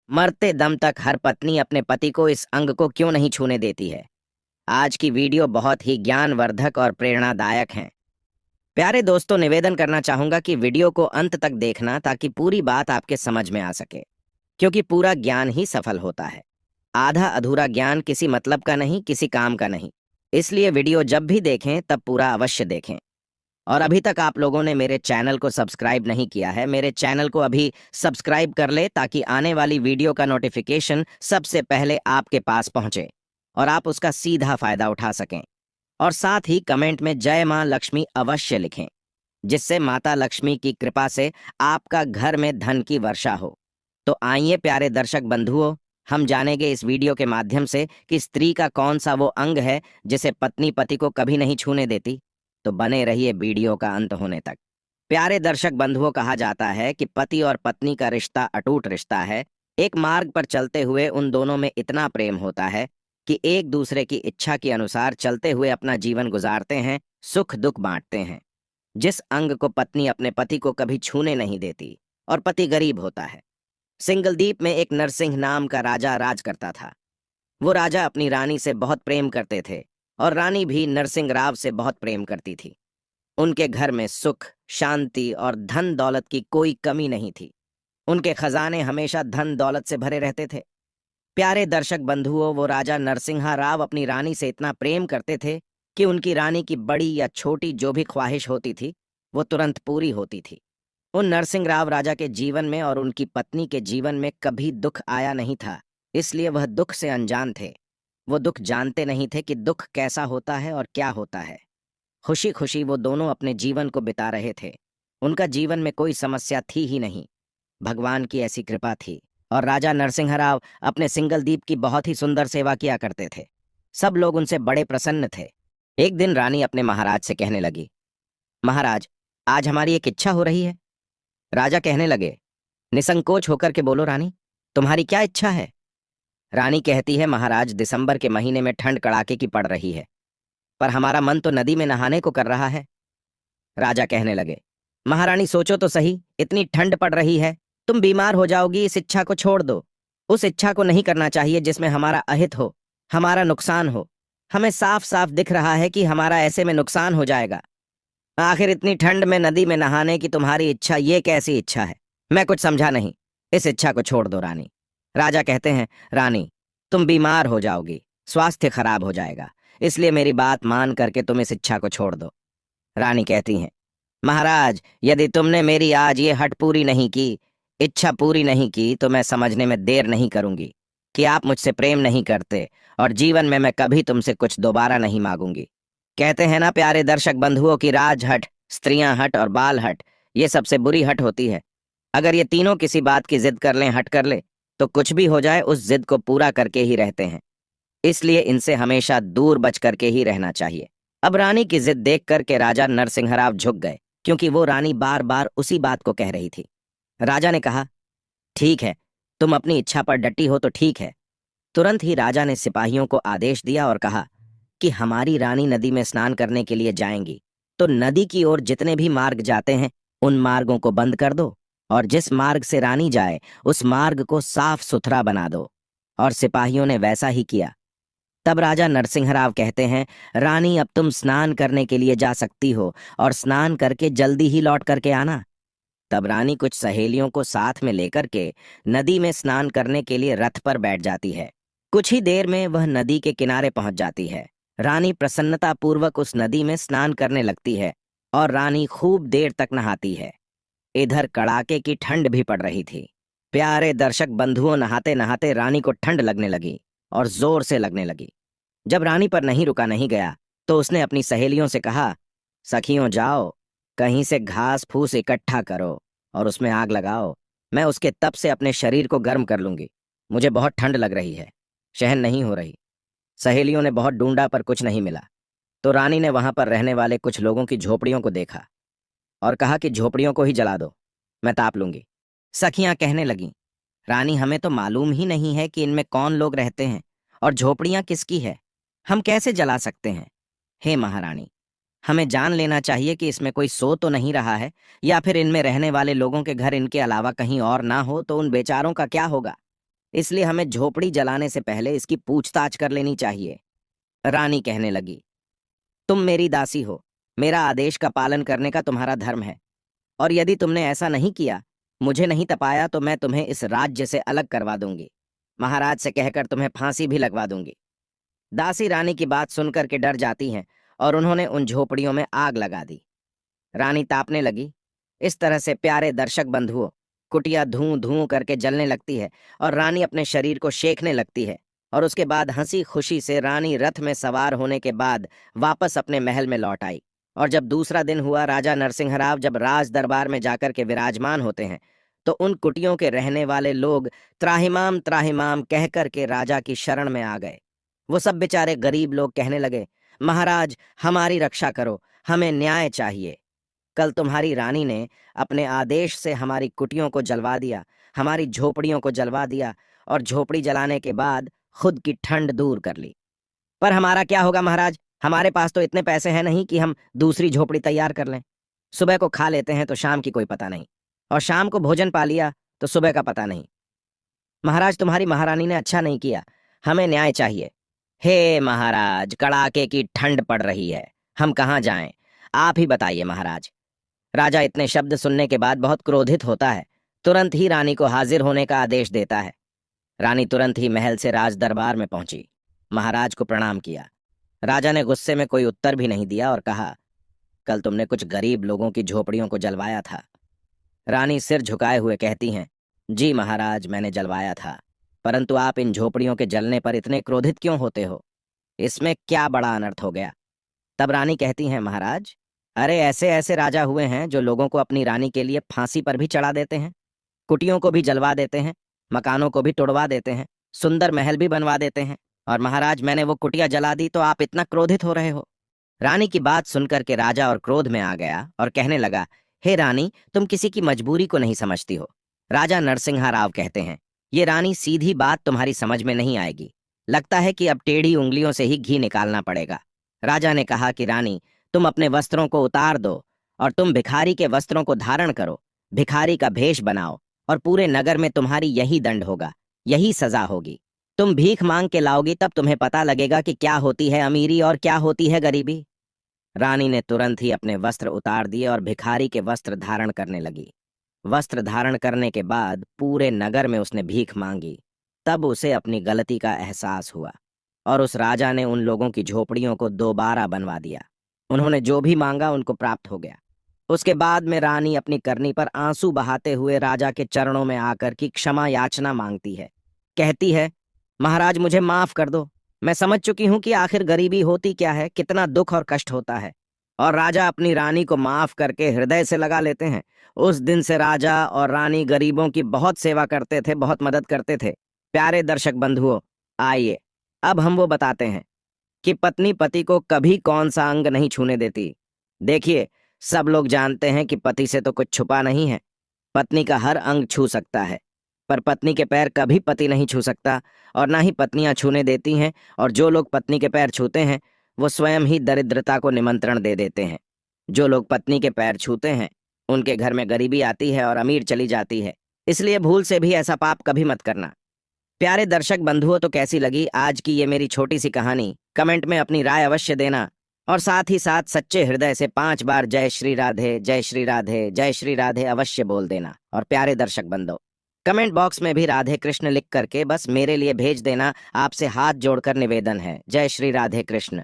मरते दम तक हर पत्नी अपने पति को इस अंग को क्यों नहीं छूने देती है। आज की वीडियो बहुत ही ज्ञानवर्धक और प्रेरणादायक है। प्यारे दोस्तों, निवेदन करना चाहूंगा कि वीडियो को अंत तक देखना ताकि पूरी बात आपके समझ में आ सके, क्योंकि पूरा ज्ञान ही सफल होता है। आधा अधूरा ज्ञान किसी मतलब का नहीं, किसी काम का नहीं। इसलिए वीडियो जब भी देखें तब पूरा अवश्य देखें। और अभी तक आप लोगों ने मेरे चैनल को सब्सक्राइब नहीं किया है, मेरे चैनल को अभी सब्सक्राइब कर ले ताकि आने वाली वीडियो का नोटिफिकेशन सबसे पहले आपके पास पहुंचे और आप उसका सीधा फायदा उठा सकें। और साथ ही कमेंट में जय मां लक्ष्मी अवश्य लिखें, जिससे माता लक्ष्मी की कृपा से आपका घर में धन की वर्षा हो। तो आइए प्यारे दर्शक बंधुओं, हम जानेंगे इस वीडियो के माध्यम से कि स्त्री का कौन सा वो अंग है जिसे पत्नी पति को कभी नहीं छूने देती। तो बने रहिए वीडियो का अंत होने तक। प्यारे दर्शक बंधुओं, कहा जाता है कि पति और पत्नी का रिश्ता अटूट रिश्ता है। एक मार्ग पर चलते हुए उन दोनों में इतना प्रेम होता है कि एक दूसरे की इच्छा के अनुसार चलते हुए अपना जीवन गुजारते हैं, सुख दुख बांटते हैं। जिस अंग को पत्नी अपने पति को कभी छूने नहीं देती और पति गरीब होता है। सिंगलदीप में एक नरसिंह नाम का राजा राज करता था। वो राजा अपनी रानी से बहुत प्रेम करते थे और रानी भी नरसिंह राव से बहुत प्रेम करती थी। उनके घर में सुख, शांति और धन दौलत की कोई कमी नहीं थी। उनके खजाने हमेशा धन दौलत से भरे रहते थे। प्यारे दर्शक बंधुओं, वो राजा नरसिंहा राव अपनी रानी से इतना प्रेम करते थे कि उनकी रानी की बड़ी या छोटी जो भी ख्वाहिश होती थी वो तुरंत पूरी होती थी। उन नरसिंह राव राजा के जीवन में और उनकी पत्नी के जीवन में कभी दुख आया नहीं था, इसलिए वह दुख से अनजान थे। वो दुख जानते नहीं थे कि दुख कैसा होता है और क्या होता है। खुशी खुशी वो दोनों अपने जीवन को बिता रहे थे। उनका जीवन में कोई समस्या थी ही नहीं। भगवान की ऐसी कृपा थी और राजा नरसिंह राव अपने सिंगलदीप की बहुत ही सुंदर सेवा किया करते थे। सब लोग उनसे बड़े प्रसन्न थे। एक दिन रानी अपने महाराज से कहने लगी, महाराज, आज हमारी एक इच्छा हो रही है। राजा कहने लगे, निसंकोच होकर के बोलो रानी, तुम्हारी क्या इच्छा है। रानी कहती है, महाराज, दिसंबर के महीने में ठंड कड़ाके की पड़ रही है, पर हमारा मन तो नदी में नहाने को कर रहा है। राजा कहने लगे, महारानी सोचो तो सही, इतनी ठंड पड़ रही है, तुम बीमार हो जाओगी, इस इच्छा को छोड़ दो। उस इच्छा को नहीं करना चाहिए जिसमें हमारा अहित हो, हमारा नुकसान हो। हमें साफ साफ दिख रहा है कि हमारा ऐसे में नुकसान हो जाएगा। आखिर इतनी ठंड में नदी में नहाने की तुम्हारी इच्छा ये कैसी इच्छा है, मैं कुछ समझा नहीं। इस इच्छा को छोड़ दो रानी। राजा कहते हैं, रानी, तुम बीमार हो जाओगी, स्वास्थ्य खराब हो जाएगा, इसलिए मेरी बात मान करके तुम इस इच्छा को छोड़ दो। रानी कहती हैं, महाराज, यदि तुमने मेरी आज ये हट पूरी नहीं की, इच्छा पूरी नहीं की, तो मैं समझने में देर नहीं करूंगी कि आप मुझसे प्रेम नहीं करते और जीवन में मैं कभी तुमसे कुछ दोबारा नहीं मांगूंगी। कहते हैं ना प्यारे दर्शक बंधुओं की राज हट, स्त्रियां हट और बाल हट ये सबसे बुरी हट होती है। अगर ये तीनों किसी बात की जिद कर लें, हट कर ले, तो कुछ भी हो जाए उस जिद को पूरा करके ही रहते हैं। इसलिए इनसे हमेशा दूर बच करके ही रहना चाहिए। अब रानी की जिद देख करके राजा नरसिंहराव झुक गए, क्योंकि वो रानी बार बार उसी बात को कह रही थी। राजा ने कहा, ठीक है, तुम अपनी इच्छा पर डटी हो तो ठीक है। तुरंत ही राजा ने सिपाहियों को आदेश दिया और कहा कि हमारी रानी नदी में स्नान करने के लिए जाएंगी, तो नदी की ओर जितने भी मार्ग जाते हैं उन मार्गों को बंद कर दो और जिस मार्ग से रानी जाए उस मार्ग को साफ सुथरा बना दो। और सिपाहियों ने वैसा ही किया। तब राजा नरसिंहराव कहते हैं, रानी, अब तुम स्नान करने के लिए जा सकती हो और स्नान करके जल्दी ही लौट करके आना। तब रानी कुछ सहेलियों को साथ में लेकर के नदी में स्नान करने के लिए रथ पर बैठ जाती है। कुछ ही देर में वह नदी के किनारे पहुंच जाती है। रानी प्रसन्नता पूर्वक उस नदी में स्नान करने लगती है और रानी खूब देर तक नहाती है। इधर कड़ाके की ठंड भी पड़ रही थी। प्यारे दर्शक बंधुओं, नहाते नहाते रानी को ठंड लगने लगी और जोर से लगने लगी। जब रानी पर नहीं रुका नहीं गया तो उसने अपनी सहेलियों से कहा, सखियों, जाओ कहीं से घास फूस इकट्ठा करो और उसमें आग लगाओ। मैं उसके तप से अपने शरीर को गर्म कर लूंगी। मुझे बहुत ठंड लग रही है, सहन नहीं हो रही। सहेलियों ने बहुत ढूंढा पर कुछ नहीं मिला। तो रानी ने वहां पर रहने वाले कुछ लोगों की झोपड़ियों को देखा और कहा कि झोपड़ियों को ही जला दो, मैं ताप लूंगी। सखियां कहने लगीं, रानी, हमें तो मालूम ही नहीं है कि इनमें कौन लोग रहते हैं और झोपड़ियां किसकी है, हम कैसे जला सकते हैं। हे महारानी, हमें जान लेना चाहिए कि इसमें कोई सो तो नहीं रहा है, या फिर इनमें रहने वाले लोगों के घर इनके अलावा कहीं और ना हो तो उन बेचारों का क्या होगा। इसलिए हमें झोपड़ी जलाने से पहले इसकी पूछताछ कर लेनी चाहिए। रानी कहने लगी, तुम मेरी दासी हो, मेरा आदेश का पालन करने का तुम्हारा धर्म है, और यदि तुमने ऐसा नहीं किया, मुझे नहीं तपाया, तो मैं तुम्हें इस राज्य से अलग करवा दूंगी। महाराज से कहकर तुम्हें फांसी भी लगवा दूंगी। दासी रानी की बात सुनकर के डर जाती हैं और उन्होंने उन झोपड़ियों में आग लगा दी। रानी तापने लगी। इस तरह से प्यारे दर्शक बंधुओं, कुटिया धूं धूं करके जलने लगती है और रानी अपने शरीर को सेंकने लगती है। और उसके बाद हंसी खुशी से रानी रथ में सवार होने के बाद वापस अपने महल में लौट आई। और जब दूसरा दिन हुआ, राजा नरसिंह राव जब राज दरबार में जाकर के विराजमान होते हैं, तो उन कुटियों के रहने वाले लोग त्राहिमाम त्राहिमाम कह कर के राजा की शरण में आ गए। वो सब बेचारे गरीब लोग कहने लगे, महाराज हमारी रक्षा करो, हमें न्याय चाहिए। कल तुम्हारी रानी ने अपने आदेश से हमारी कुटियों को जलवा दिया, हमारी झोपड़ियों को जलवा दिया, और झोपड़ी जलाने के बाद खुद की ठंड दूर कर ली। पर हमारा क्या होगा महाराज? हमारे पास तो इतने पैसे हैं नहीं कि हम दूसरी झोपड़ी तैयार कर लें। सुबह को खा लेते हैं तो शाम की कोई पता नहीं, और शाम को भोजन पा लिया तो सुबह का पता नहीं। महाराज तुम्हारी महारानी ने अच्छा नहीं किया, हमें न्याय चाहिए। हे महाराज, कड़ाके की ठंड पड़ रही है, हम कहाँ जाएं? आप ही बताइए महाराज। राजा इतने शब्द सुनने के बाद बहुत क्रोधित होता है, तुरंत ही रानी को हाजिर होने का आदेश देता है। रानी तुरंत ही महल से राज दरबार में पहुंची, महाराज को प्रणाम किया। राजा ने गुस्से में कोई उत्तर भी नहीं दिया और कहा, कल तुमने कुछ गरीब लोगों की झोपड़ियों को जलवाया था। रानी सिर झुकाए हुए कहती हैं, जी महाराज, मैंने जलवाया था, परंतु आप इन झोपड़ियों के जलने पर इतने क्रोधित क्यों होते हो? इसमें क्या बड़ा अनर्थ हो गया? तब रानी कहती हैं, महाराज, अरे ऐसे ऐसे राजा हुए हैं जो लोगों को अपनी रानी के लिए फांसी पर भी चढ़ा देते हैं, कुटियों को भी जलवा देते हैं, मकानों को भी तोड़वा देते हैं, सुंदर महल भी बनवा देते हैं, और महाराज मैंने वो कुटिया जला दी तो आप इतना क्रोधित हो रहे हो? रानी की बात सुनकर के राजा और क्रोध में आ गया और कहने लगा, हे रानी, तुम किसी की मजबूरी को नहीं समझती हो। राजा नरसिंह राव कहते हैं, ये रानी सीधी बात तुम्हारी समझ में नहीं आएगी, लगता है कि अब टेढ़ी उंगलियों से ही घी निकालना पड़ेगा। राजा ने कहा कि रानी, तुम अपने वस्त्रों को उतार दो और तुम भिखारी के वस्त्रों को धारण करो, भिखारी का भेष बनाओ, और पूरे नगर में तुम्हारी यही दंड होगा, यही सजा होगी। तुम भीख मांग के लाओगी, तब तुम्हें पता लगेगा कि क्या होती है अमीरी और क्या होती है गरीबी। रानी ने तुरंत ही अपने वस्त्र उतार दिए और भिखारी के वस्त्र धारण करने लगी। वस्त्र धारण करने के बाद पूरे नगर में उसने भीख मांगी। तब उसे अपनी गलती का एहसास हुआ और उस राजा ने उन लोगों की झोपड़ियों को दोबारा बनवा दिया। उन्होंने जो भी मांगा उनको प्राप्त हो गया। उसके बाद में रानी अपनी करनी पर आंसू बहाते हुए राजा के चरणों में आकर की क्षमा याचना मांगती है। कहती है, महाराज मुझे माफ कर दो, मैं समझ चुकी हूं कि आखिर गरीबी होती क्या है, कितना दुख और कष्ट होता है। और राजा अपनी रानी को माफ करके हृदय से लगा लेते हैं। उस दिन से राजा और रानी गरीबों की बहुत सेवा करते थे, बहुत मदद करते थे। प्यारे दर्शक बंधुओं, आइए अब हम वो बताते हैं कि पत्नी पति को कभी कौन सा अंग नहीं छूने देती। देखिए, सब लोग जानते हैं कि पति से तो कुछ छुपा नहीं है, पत्नी का हर अंग छू सकता है, पर पत्नी के पैर कभी पति नहीं छू सकता, और ना ही पत्नियां छूने देती हैं। और जो लोग पत्नी के पैर छूते हैं वो स्वयं ही दरिद्रता को निमंत्रण दे देते हैं। जो लोग पत्नी के पैर छूते हैं उनके घर में गरीबी आती है और अमीर चली जाती है। इसलिए भूल से भी ऐसा पाप कभी मत करना। प्यारे दर्शक बंधुओं, तो कैसी लगी आज की ये मेरी छोटी सी कहानी? कमेंट में अपनी राय अवश्य देना, और साथ ही साथ सच्चे हृदय से 5 बार जय श्री राधे, जय श्री राधे, जय श्री राधे अवश्य बोल देना। और प्यारे दर्शक बंधुओं, कमेंट बॉक्स में भी राधे कृष्ण लिख करके बस मेरे लिए भेज देना। आपसे हाथ जोड़कर निवेदन है। जय श्री राधे कृष्ण।